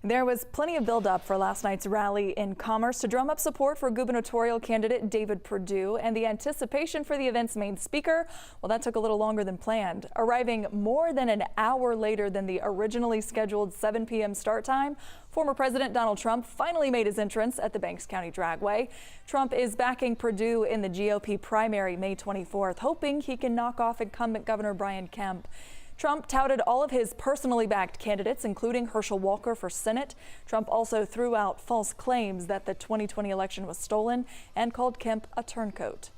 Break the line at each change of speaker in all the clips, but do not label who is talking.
There was plenty of buildup for last night's rally in Commerce to drum up support for gubernatorial candidate David Perdue, and the anticipation for the event's main speaker, well, that took a little longer than planned. Arriving more than an hour later than the originally scheduled 7 p.m. start time, former President Donald Trump finally made his entrance at the Banks County Dragway. Trump is backing Perdue in the GOP primary May 24th, hoping he can knock off incumbent Governor Brian Kemp. Trump touted all of his personally backed candidates, including Herschel Walker for Senate. Trump also threw out false claims that the 2020 election was stolen and called Kemp a turncoat.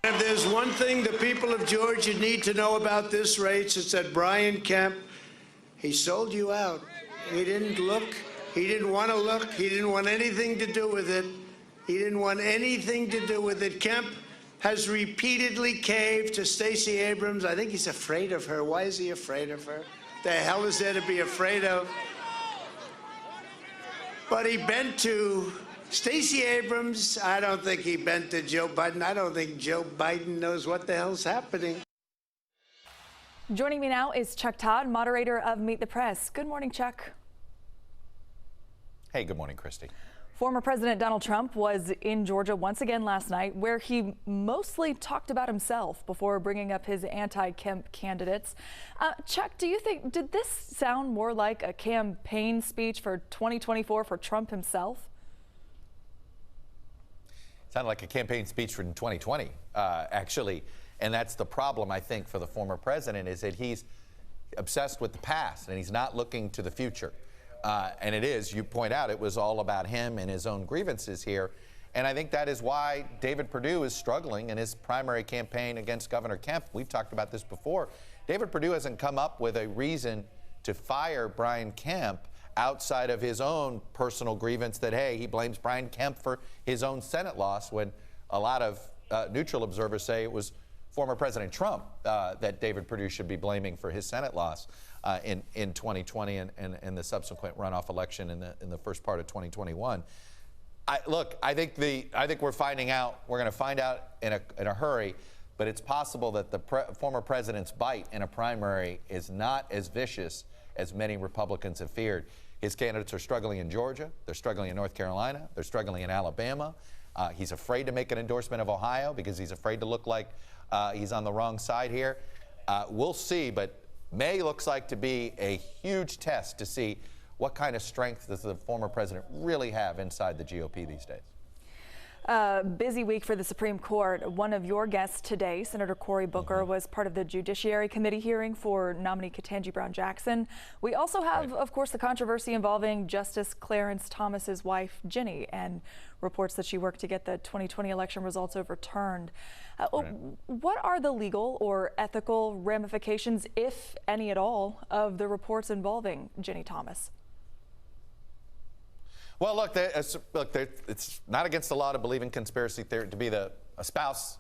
If there's one thing the people of Georgia need to know about this race, it's that Brian Kemp, he sold you out. He didn't look. He didn't want to look. He didn't want anything to do with it. He didn't want anything to do with it. Kemp has repeatedly caved to Stacey Abrams. I think he's afraid of her. Why is he afraid of her? The hell is there to be afraid of? But he bent to Stacey Abrams. I don't think he bent to Joe Biden. I don't think Joe Biden knows what the hell's happening.
Joining me now is Chuck Todd, moderator of Meet the Press. Good morning, Chuck.
Hey, good morning, Christy.
Former President Donald Trump was in Georgia once again last night, where he mostly talked about himself before bringing up his anti-Kemp candidates. Chuck, do you think, did this sound more like a campaign speech for 2024 for Trump himself?
It sounded like a campaign speech from 2020, actually. And that's the problem, I think, for the former president, is that he's obsessed with the past and he's not looking to the future. And it is, you point out, it was all about him and his own grievances here. And I think that is why David Perdue is struggling in his primary campaign against Governor Kemp. We've talked about this before. David Perdue hasn't come up with a reason to fire Brian Kemp outside of his own personal grievance that, hey, he blames Brian Kemp for his own Senate loss, when a lot of neutral observers say it was former President Trump that David Perdue should be blaming for his Senate loss in 2020 and the subsequent runoff election in the first part of 2021. I think we're finding out. We're going to find out in a hurry. But it's possible that the former president's bite in a primary is not as vicious as many Republicans have feared. His candidates are struggling in Georgia. They're struggling in North Carolina. They're struggling in Alabama. He's afraid to make an endorsement of Ohio because he's afraid to look like he's on the wrong side here. We'll see, but May looks like to be a huge test to see what kind of strength does the former president really have inside the GOP these days.
Busy week for the Supreme Court. One of your guests today, Senator Cory Booker, was part of the Judiciary Committee hearing for nominee Ketanji Brown Jackson. We also have, of course, the controversy involving Justice Clarence Thomas's wife, Ginny, and reports that she worked to get the 2020 election results overturned. What are the legal or ethical ramifications, if any at all, of the reports involving Ginny Thomas?
Well, look, it's not against the law to believe in conspiracy theory, to be a spouse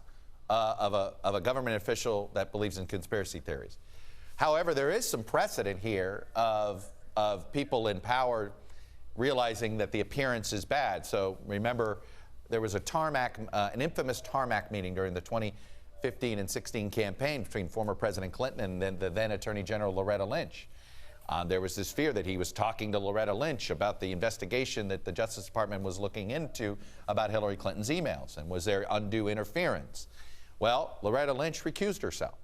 of a government official that believes in conspiracy theories. However, there is some precedent here of people in power realizing that the appearance is bad. So remember, there was an infamous tarmac meeting during the 2015 and 16 campaign between former President Clinton and then the then Attorney General Loretta Lynch. There was this fear that he was talking to Loretta Lynch about the investigation that the Justice Department was looking into about Hillary Clinton's emails, and was there undue interference. Well, Loretta Lynch recused herself.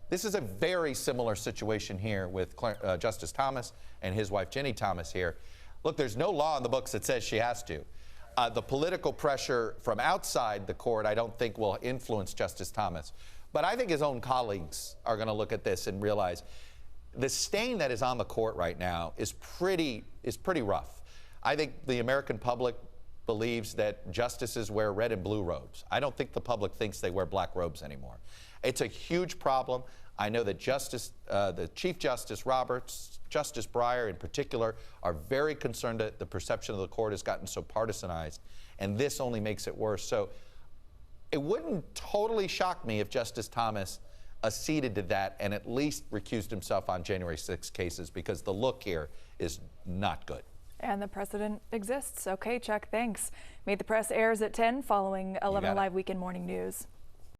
This is a very similar situation here with Justice Thomas and his wife Ginny Thomas here. Look, there's no law in the books that says she has to. The political pressure from outside the court, I don't think, will influence Justice Thomas. But I think his own colleagues are going to look at this and realize the stain that is on the court right now is pretty rough. I think the American public believes that justices wear red and blue robes. I don't think the public thinks they wear black robes anymore. It's a huge problem. I know that the Chief Justice Roberts, Justice Breyer in particular, are very concerned that the perception of the court has gotten so partisanized, and this only makes it worse. So it wouldn't totally shock me if Justice Thomas acceded to that and at least recused himself on January 6 cases, because the look here is not good.
And the precedent exists. Okay, Chuck, thanks. Meet the Press airs at 10 following 11 Live Weekend Morning News.